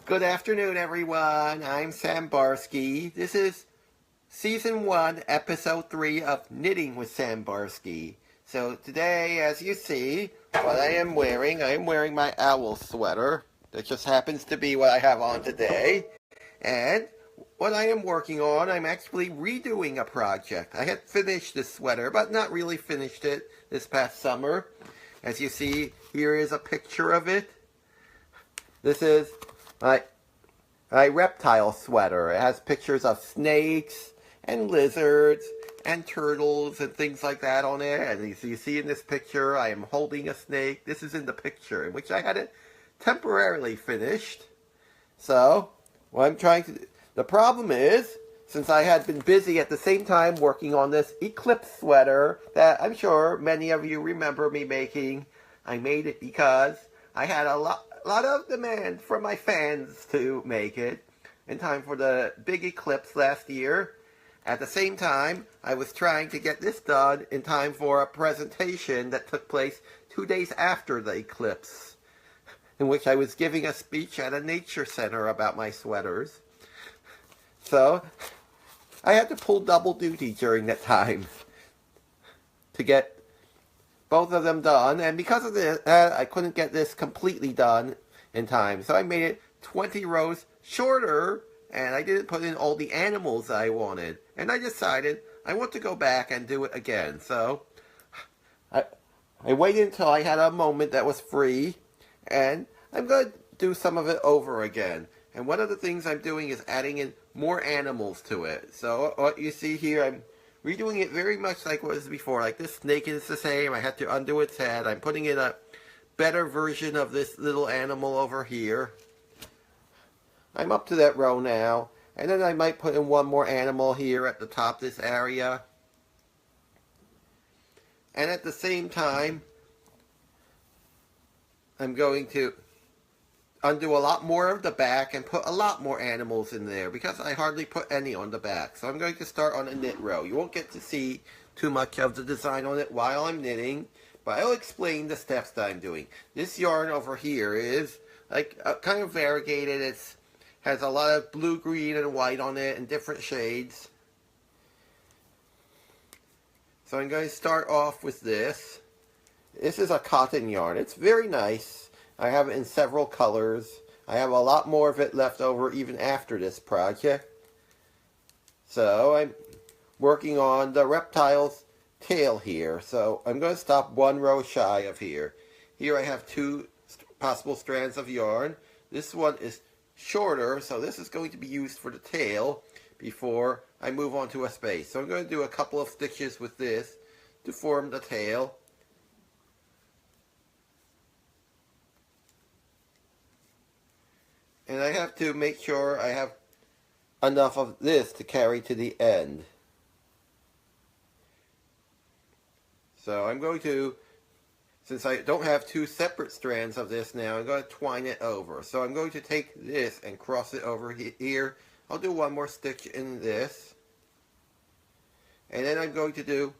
Good afternoon, everyone. I'm Sam Barsky. This is Season 1, Episode 3 of Knitting with Sam Barsky. So today, as you see, what I am wearing my owl sweater. That just happens to be what I have on today. And what I am working on, I'm actually redoing a project. I had finished this sweater, but not really finished it this past summer. As you see, here is a picture of it. This is my reptile sweater. It has pictures of snakes and lizards and turtles and things like that on it. And as you see in this picture, I am holding a snake. This is in the picture in which I had it temporarily finished. So, what I'm trying to do, the problem is, since I had been busy at the same time working on this eclipse sweater that I'm sure many of you remember me making, I made it because I had a lot of demand from my fans to make it in time for the big eclipse last year. At the same time, I was trying to get this done in time for a presentation that took place 2 days after the eclipse, in which I was giving a speech at a nature center about my sweaters. So, I had to pull double duty during that time to get both of them done, and because of this, I couldn't get this completely done in time. So I made it 20 rows shorter, and I didn't put in all the animals I wanted. And I decided I want to go back and do it again. So I waited until I had a moment that was free, and I'm going to do some of it over again. And one of the things I'm doing is adding in more animals to it. So what you see here, I'm redoing it very much like what was before. Like this snake is the same. I had to undo its head. I'm putting in a better version of this little animal over here. I'm up to that row now. And then I might put in one more animal here at the top of this area. And at the same time, I'm going to undo a lot more of the back and put a lot more animals in there because I hardly put any on the back. So I'm going to start on a knit row. You won't get to see too much of the design on it while I'm knitting, but I'll explain the steps that I'm doing. This yarn over here is like kind of variegated. It has a lot of blue, green, and white on it in different shades. So I'm going to start off with this. This is a cotton yarn. It's very nice. I have it in several colors. I have a lot more of it left over even after this project. So I'm working on the reptile's tail here. So I'm going to stop one row shy of here. Here I have two possible strands of yarn. This one is shorter, so this is going to be used for the tail before I move on to a space. So I'm going to do a couple of stitches with this to form the tail. And I have to make sure I have enough of this to carry to the end. So I'm going to, since I don't have two separate strands of this now, I'm going to twine it over. So I'm going to take this and cross it over here. I'll do one more stitch in this. And then I'm going to do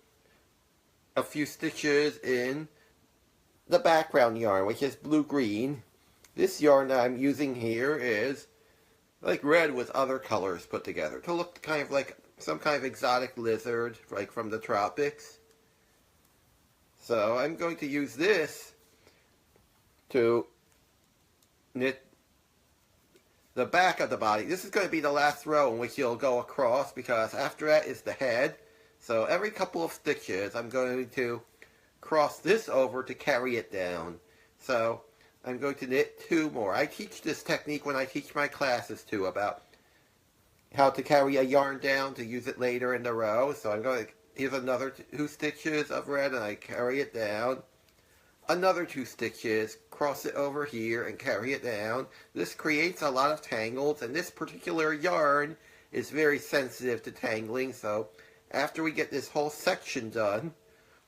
a few stitches in the background yarn, which is blue-green. This yarn that I'm using here is like red with other colors put together to look kind of like some kind of exotic lizard, like from the tropics. So I'm going to use this to knit the back of the body. This is going to be the last row in which you'll go across because after that is the head. So every couple of stitches I'm going to cross this over to carry it down. So I'm going to knit two more. I teach this technique when I teach my classes too, about how to carry a yarn down to use it later in the row. So I'm going to, here's another two stitches of red and I carry it down. Another two stitches, cross it over here and carry it down. This creates a lot of tangles, and this particular yarn is very sensitive to tangling. So after we get this whole section done,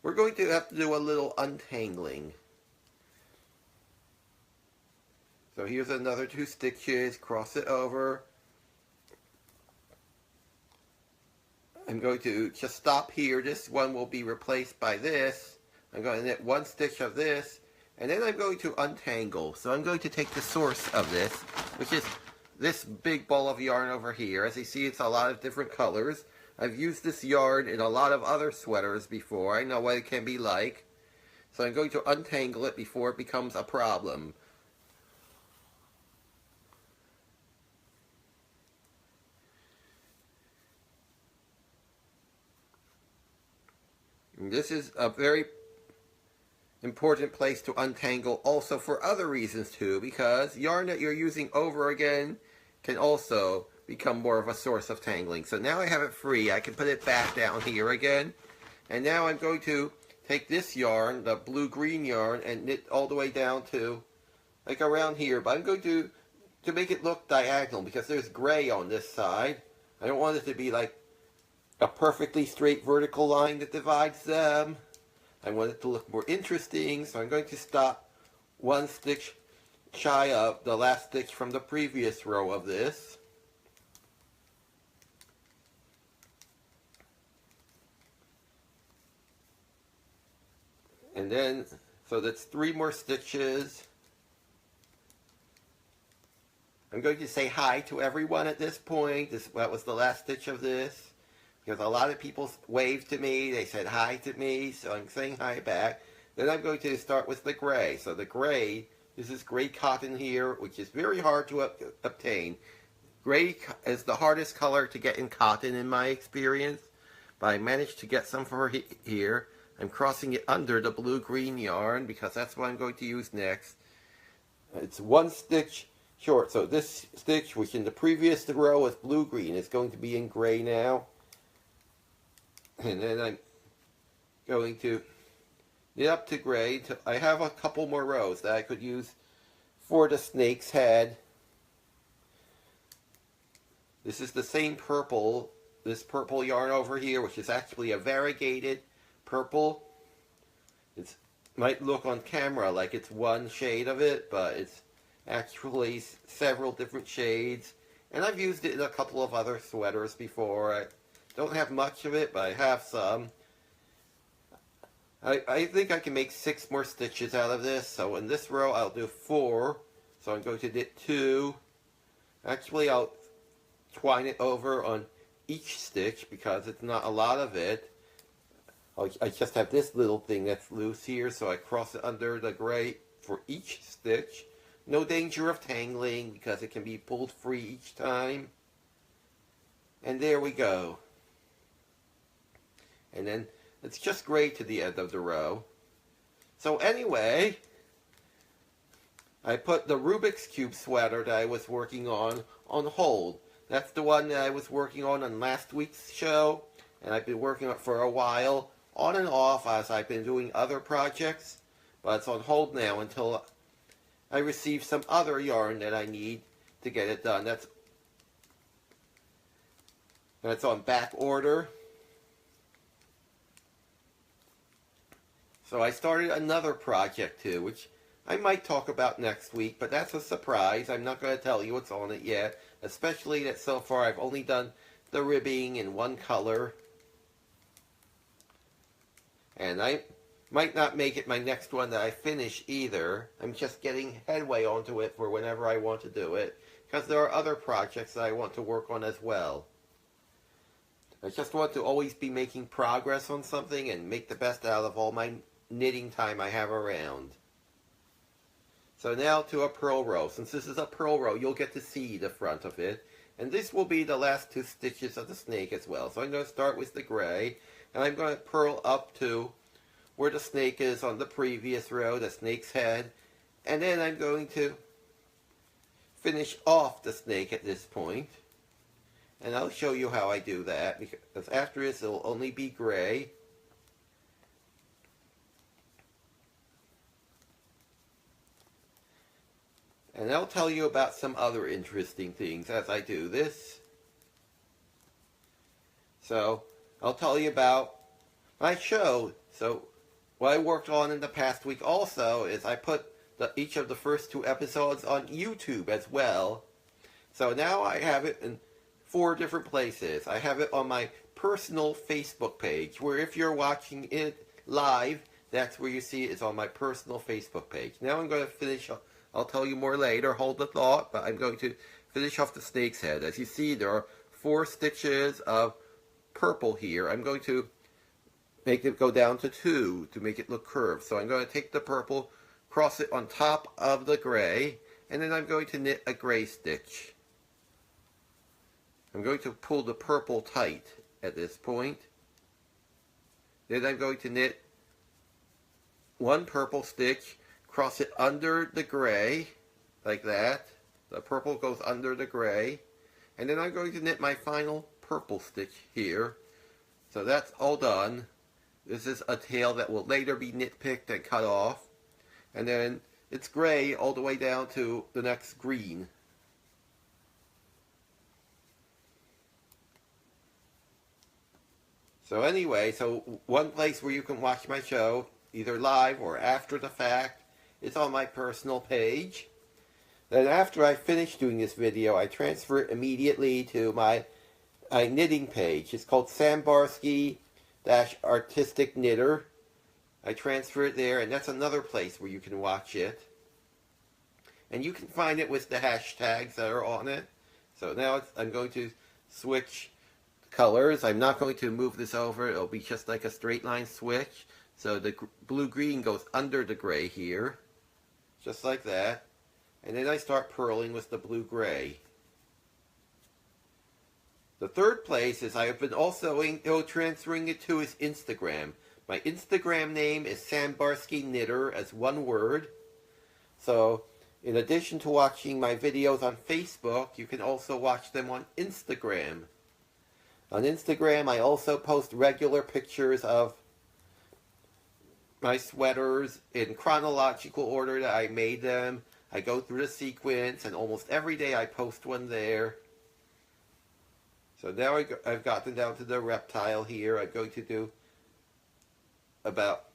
we're going to have to do a little untangling. So here's another two stitches, cross it over. I'm going to just stop here. This one will be replaced by this. I'm going to knit one stitch of this, and then I'm going to untangle. So I'm going to take the source of this, which is this big ball of yarn over here. As you see, it's a lot of different colors. I've used this yarn in a lot of other sweaters before. I know what it can be like. So I'm going to untangle it before it becomes a problem. And this is a very important place to untangle also for other reasons too, because yarn that you're using over again can also become more of a source of tangling. So now I have it free, I can put it back down here again. And now I'm going to take this yarn, the blue-green yarn, and knit all the way down to like around here. But I'm going to make it look diagonal because there's gray on this side. I don't want it to be like a perfectly straight vertical line that divides them. I want it to look more interesting, so I'm going to stop one stitch shy of the last stitch from the previous row of this. And then, so that's 3 more stitches. I'm going to say hi to everyone at this point. That was the last stitch of this. Because a lot of people waved to me, they said hi to me, so I'm saying hi back. Then I'm going to start with the gray. So the gray, this is gray cotton here, which is very hard to obtain. Gray is the hardest color to get in cotton in my experience, but I managed to get some for here. I'm crossing it under the blue-green yarn because that's what I'm going to use next. It's 1 stitch short, so this stitch, which in the previous row was blue-green, is going to be in gray now. And then I'm going to knit up to gray. I have a couple more rows that I could use for the snake's head. This is the same purple, this purple yarn over here, which is actually a variegated purple. It might look on camera like it's one shade of it, but it's actually several different shades. And I've used it in a couple of other sweaters before. I don't have much of it, but I have some. I think I can make 6 more stitches out of this. So in this row I'll do 4. So I'm going to knit 2. Actually I'll twine it over on each stitch because it's not a lot of it. I just have this little thing that's loose here, so I cross it under the gray for each stitch. No danger of tangling because it can be pulled free each time. And there we go. And then it's just gray to the end of the row. So anyway, I put the Rubik's Cube sweater that I was working on hold. That's the one that I was working on last week's show, and I've been working on it for a while, on and off as I've been doing other projects, but it's on hold now until I receive some other yarn that I need to get it done. That's on back order. So I started another project too, which I might talk about next week, but that's a surprise. I'm not going to tell you what's on it yet, especially that so far I've only done the ribbing in one color. And I might not make it my next one that I finish either. I'm just getting headway onto it for whenever I want to do it, because there are other projects that I want to work on as well. I just want to always be making progress on something and make the best out of all my knitting time I have around. So now to a purl row. Since this is a purl row, you'll get to see the front of it. And this will be the last 2 stitches of the snake as well. So I'm going to start with the gray, and I'm going to purl up to where the snake is on the previous row, the snake's head. And then I'm going to finish off the snake at this point. And I'll show you how I do that, because after this it'll only be gray. And I'll tell you about some other interesting things as I do this. So, I'll tell you about my show. So, what I worked on in the past week also is I put each of the first 2 episodes on YouTube as well. So now I have it in 4 different places. I have it on my personal Facebook page, where if you're watching it live, that's where you see it. It's on my personal Facebook page. Now I'm going to finish. I'll tell you more later. Hold the thought. But I'm going to finish off the snake's head. As you see, there are 4 stitches of purple here. I'm going to make it go down to 2 to make it look curved. So I'm going to take the purple, cross it on top of the gray, and then I'm going to knit a gray stitch. I'm going to pull the purple tight at this point. Then I'm going to knit 1 purple stitch, cross it under the gray, like that. The purple goes under the gray. And then I'm going to knit my final purple stitch here. So that's all done. This is a tail that will later be nitpicked and cut off. And then it's gray all the way down to the next green. So anyway, so one place where you can watch my show, either live or after the fact, is on my personal page. Then after I finish doing this video, I transfer it immediately to my knitting page. It's called Sam Barsky Artistic Knitter. I transfer it there, and that's another place where you can watch it. And you can find it with the hashtags that are on it. So now I'm going to switch colors. I'm not going to move this over. It'll be just like a straight line switch. So the blue-green goes under the gray here, just like that. And then I start purling with the blue-gray. The third place is I have been also transferring it to his Instagram. My Instagram name is Sam Barsky Knitter as one word. So in addition to watching my videos on Facebook, you can also watch them on Instagram. On Instagram, I also post regular pictures of my sweaters in chronological order that I made them. I go through the sequence, and almost every day I post one there. So now I've gotten down to the reptile here. I'm going to do about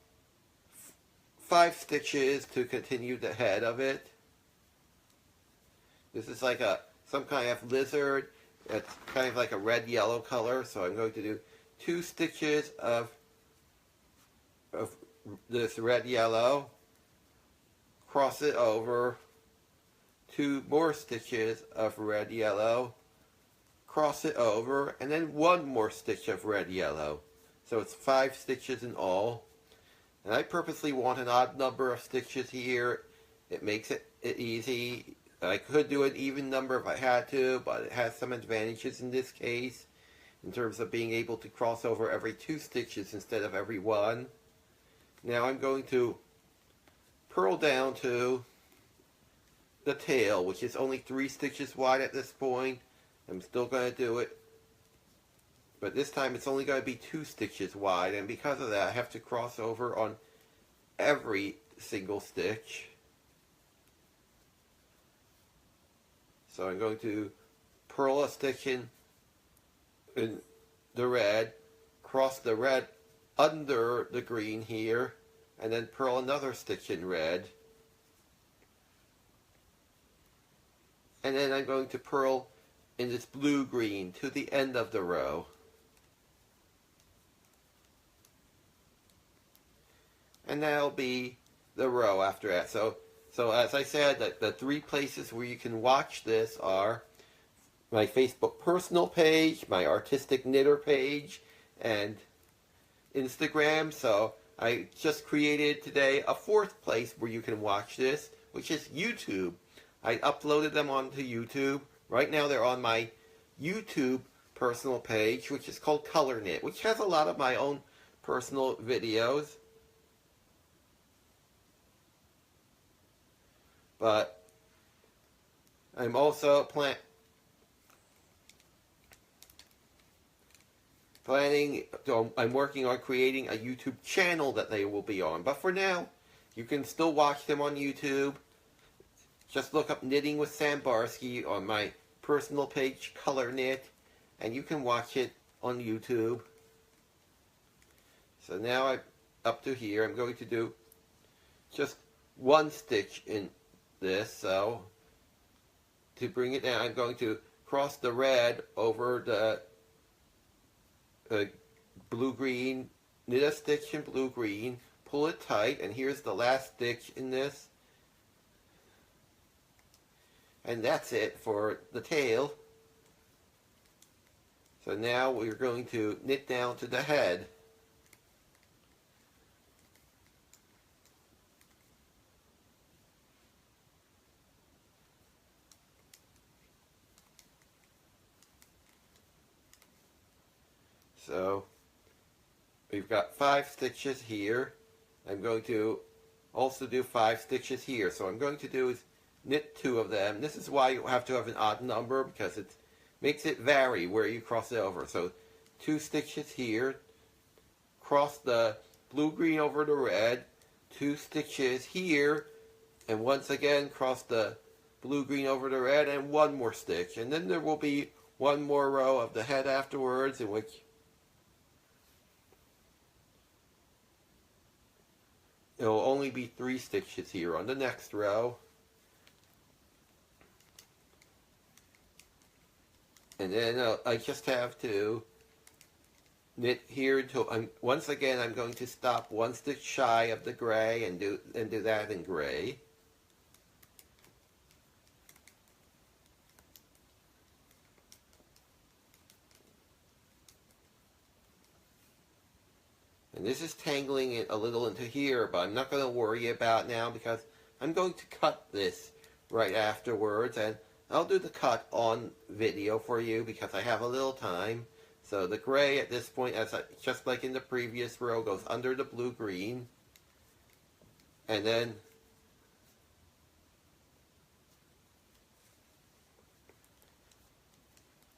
5 stitches to continue the head of it. This is like some kind of lizard. It's kind of like a red-yellow color, so I'm going to do 2 stitches of this red-yellow, cross it over, 2 more stitches of red-yellow, cross it over, and then 1 more stitch of red-yellow. So it's 5 stitches in all. And I purposely want an odd number of stitches here. It makes it easy. I could do an even number if I had to, but it has some advantages in this case, in terms of being able to cross over every 2 stitches instead of every 1. Now I'm going to purl down to the tail, which is only 3 stitches wide at this point. I'm still going to do it, but this time it's only going to be 2 stitches wide, and because of that I have to cross over on every single stitch. So I'm going to purl a stitch in the red, cross the red under the green here, and then purl another stitch in red. And then I'm going to purl in this blue-green to the end of the row. And that'll be the row after that. So as I said, the 3 places where you can watch this are my Facebook personal page, my Artistic Knitter page, and Instagram. So I just created today a 4th place where you can watch this, which is YouTube. I uploaded them onto YouTube. Right now they're on my YouTube personal page, which is called Color Knit, which has a lot of my own personal videos. But I'm also I'm working on creating a YouTube channel that they will be on. But for now, you can still watch them on YouTube. Just look up Knitting with Sam Barsky on my personal page, Color Knit, and you can watch it on YouTube. So now I'm up to here. I'm going to do just 1 stitch in this. So to bring it down, I'm going to cross the red over the blue-green, knit a stitch in blue-green, pull it tight, and here's the last stitch in this. And that's it for the tail. So now we're going to knit down to the head. So we've got 5 stitches here. I'm going to also do 5 stitches here. So I'm going to do is knit 2 of them. This is why you have to have an odd number, because it makes it vary where you cross it over. So 2 stitches here, cross the blue-green over the red, 2 stitches here, and once again cross the blue-green over the red, and 1 more stitch. And then there will be 1 more row of the head afterwards, in which it will only be 3 stitches here on the next row. And then I just have to knit here until once again I'm going to stop 1 stitch shy of the gray and do that in gray. And this is tangling it a little into here, but I'm not going to worry about now because I'm going to cut this right afterwards, and I'll do the cut on video for you because I have a little time. So the gray at this point, just like in the previous row, goes under the blue-green. And then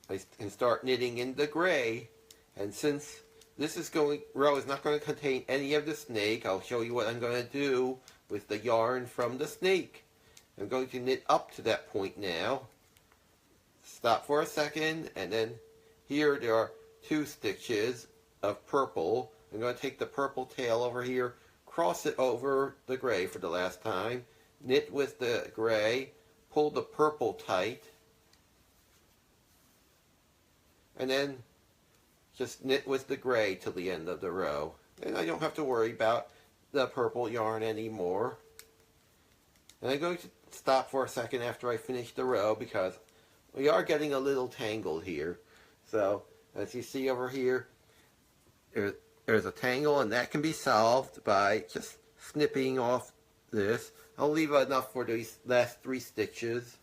I can start knitting in the gray. And since this row is not going to contain any of the snake, I'll show you what I'm going to do with the yarn from the snake. I'm going to knit up to that point now. Stop for a second, and then here there are 2 stitches of purple. I'm going to take the purple tail over here, cross it over the gray for the last time, knit with the gray, pull the purple tight, and then just knit with the gray till the end of the row. And I don't have to worry about the purple yarn anymore. And I'm going to stop for a second after I finish the row because we are getting a little tangled here. So as you see over here, there's a tangle, and that can be solved by just snipping off this. I'll leave enough for these last 3 stitches.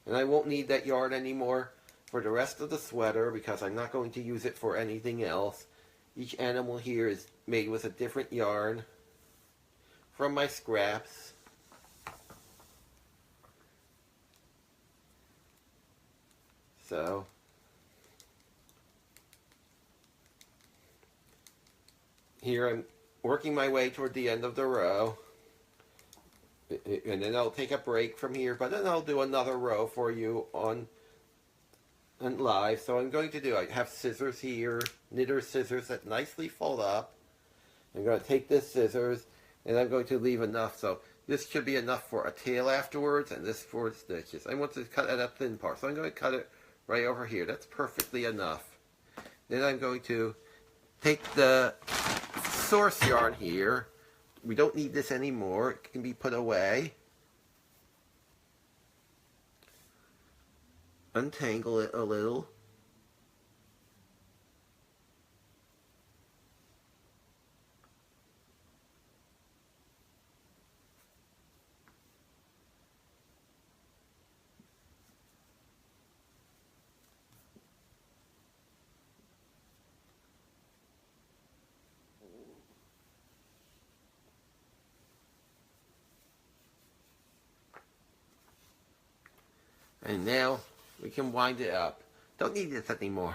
And I won't need that yarn anymore for the rest of the sweater because I'm not going to use it for anything else. Each animal here is made with a different yarn from my scraps. So here I'm working my way toward the end of the row. And then I'll take a break from here, but then I'll do another row for you on live. So I'm going to do, I have scissors here, knitter scissors that nicely fold up. I'm going to take this scissors, and I'm going to leave enough. So this should be enough for a tail afterwards, and this for stitches. I want to cut at a thin part, so I'm going to cut it right over here. That's perfectly enough. Then I'm going to take the source yarn here. We don't need this anymore. It can be put away. Untangle it a little. And now we can wind it up. Don't need this anymore.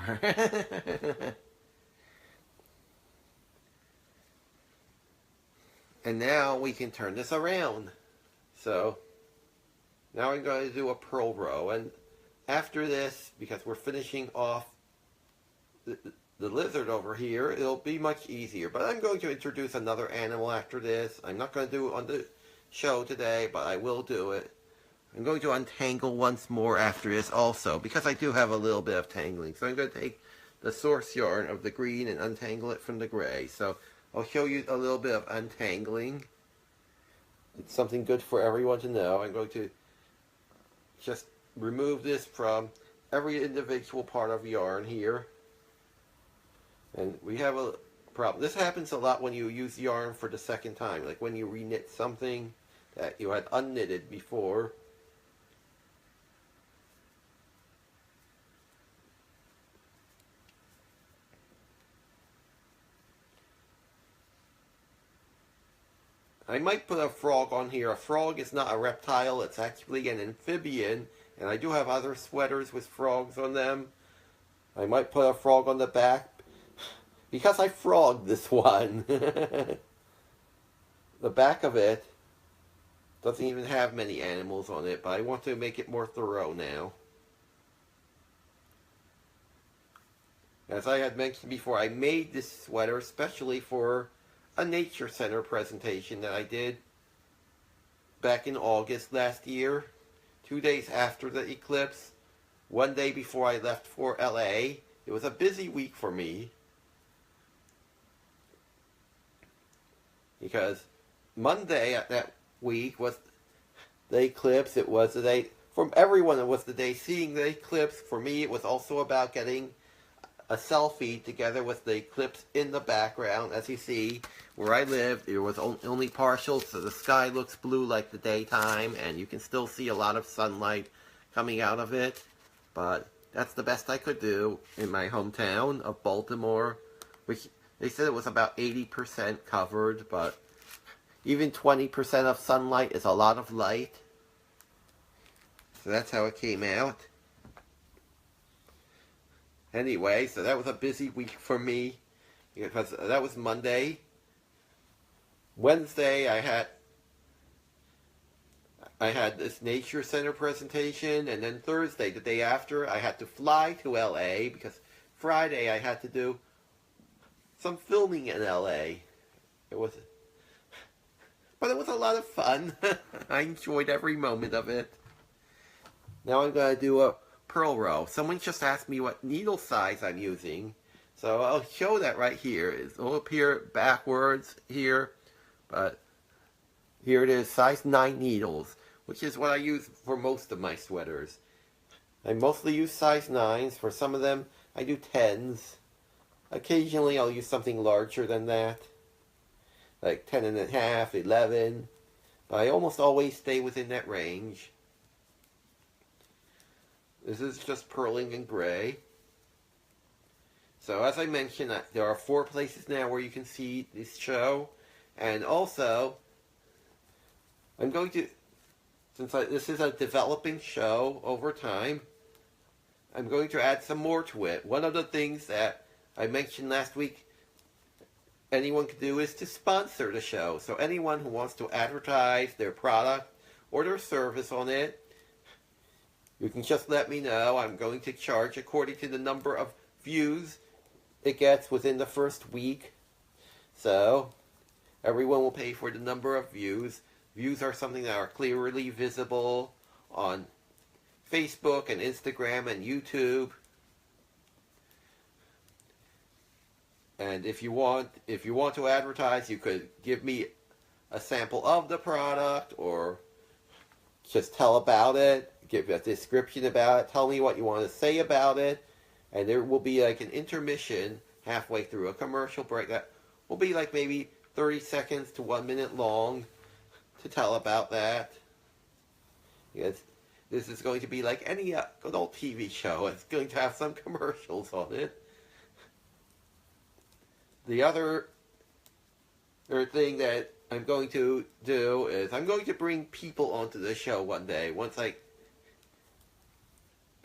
And now we can turn this around. So now I'm going to do a purl row. And after this, because we're finishing off the lizard over here, it'll be much easier. But I'm going to introduce another animal after this. I'm not going to do it on the show today, but I will do it. I'm going to untangle once more after this also, because I do have a little bit of tangling. So I'm going to take the source yarn of the green and untangle it from the gray. So I'll show you a little bit of untangling. It's something good for everyone to know. I'm going to just remove this from every individual part of yarn here. And we have a problem. This happens a lot when you use yarn for the second time, like when you reknit something that you had unknitted before. I might put a frog on here. A frog is not a reptile, it's actually an amphibian, and I do have other sweaters with frogs on them. I might put a frog on the back because I frogged this one. The back of it doesn't even have many animals on it, but I want to make it more thorough now. As I had mentioned before, I made this sweater especially for a nature center presentation that I did back in August last year, 2 days after the eclipse, 1 day before I left for LA. It was a busy week for me because Monday that week was the eclipse. It was the day, from everyone it was the day seeing the eclipse. For me it was also about getting a selfie together with the eclipse in the background. As you see, where I live, it was only partial, so the sky looks blue like the daytime, and you can still see a lot of sunlight coming out of it. But that's the best I could do in my hometown of Baltimore, which they said it was about 80% covered, but even 20% of sunlight is a lot of light. So that's how it came out. Anyway, so that was a busy week for me because that was Monday. Wednesday I had this nature center presentation, and then Thursday, the day after, I had to fly to LA because Friday I had to do some filming in LA. But it was a lot of fun. I enjoyed every moment of it. Now I'm going to do a purl row. Someone just asked me what needle size I'm using, so I'll show that right here. It'll appear backwards here, but here it is, size 9 needles, which is what I use for most of my sweaters. I mostly use size 9s. For some of them I do 10s. Occasionally I'll use something larger than that, like 10 and a half, 11, but I almost always stay within that range. This is just purling in gray. So as I mentioned, there are 4 places now where you can see this show. And also, I'm going to, this is a developing show over time, I'm going to add some more to it. One of the things that I mentioned last week anyone can do is to sponsor the show. So anyone who wants to advertise their product or their service on it, you can just let me know. I'm going to charge according to the number of views it gets within the first week. So everyone will pay for the number of views. Views are something that are clearly visible on Facebook and Instagram and YouTube. And if you want to advertise, you could give me a sample of the product or just tell about it. Give a description about it, tell me what you want to say about it, and there will be like an intermission halfway through, a commercial break that will be like maybe 30 seconds to 1 minute long to tell about that. Yes, this is going to be like any good old TV show. It's going to have some commercials on it. The other thing that I'm going to do is I'm going to bring people onto the show one day once I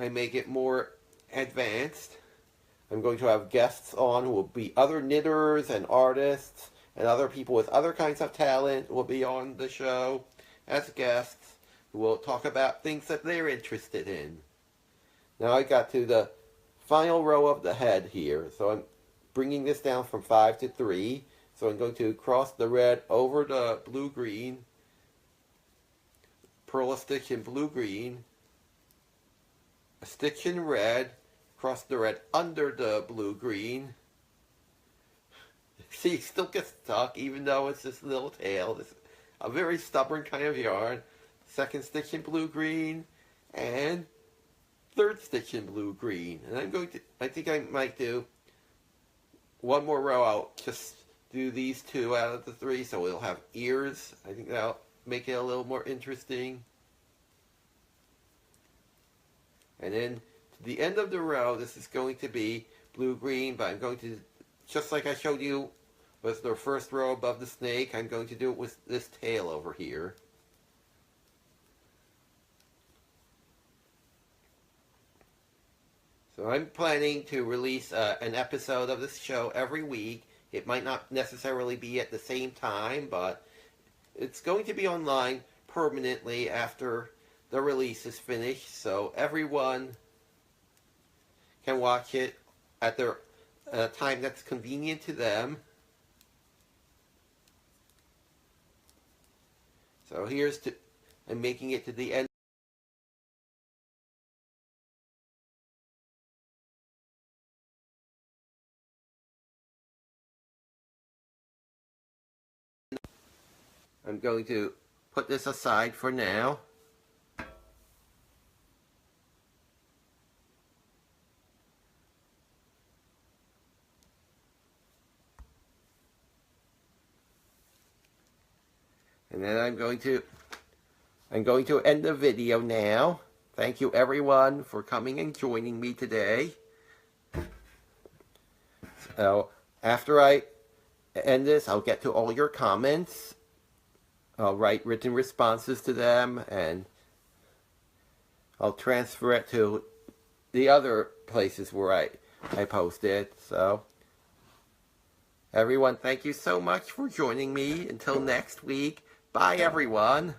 make it more advanced. I'm going to have guests on who will be other knitters and artists, and other people with other kinds of talent will be on the show as guests who will talk about things that they're interested in. Now I got to the final row of the head here, so I'm bringing this down from 5 to 3. So I'm going to cross the red over the blue-green, purl a stitch in blue-green, a stitch in red, cross the red under the blue-green. See, it still gets stuck even though it's this little tail. a very stubborn kind of yarn. Second stitch in blue-green, and third stitch in blue-green. And I think I might do one more row. I'll just do these two out of the three, so it'll have ears. I think that'll make it a little more interesting. And then to the end of the row, this is going to be blue-green, but I'm going to, just like I showed you with the first row above the snake, I'm going to do it with this tail over here. So I'm planning to release an episode of this show every week. It might not necessarily be at the same time, but it's going to be online permanently after the release is finished, so everyone can watch it at their time that's convenient to them. So I'm making it to the end. I'm going to put this aside for now. And then I'm going to end the video now. Thank you everyone for coming and joining me today. So after I end this, I'll get to all your comments. I'll write written responses to them, and I'll transfer it to the other places where I post it. So everyone, thank you so much for joining me. Until next week, bye everyone.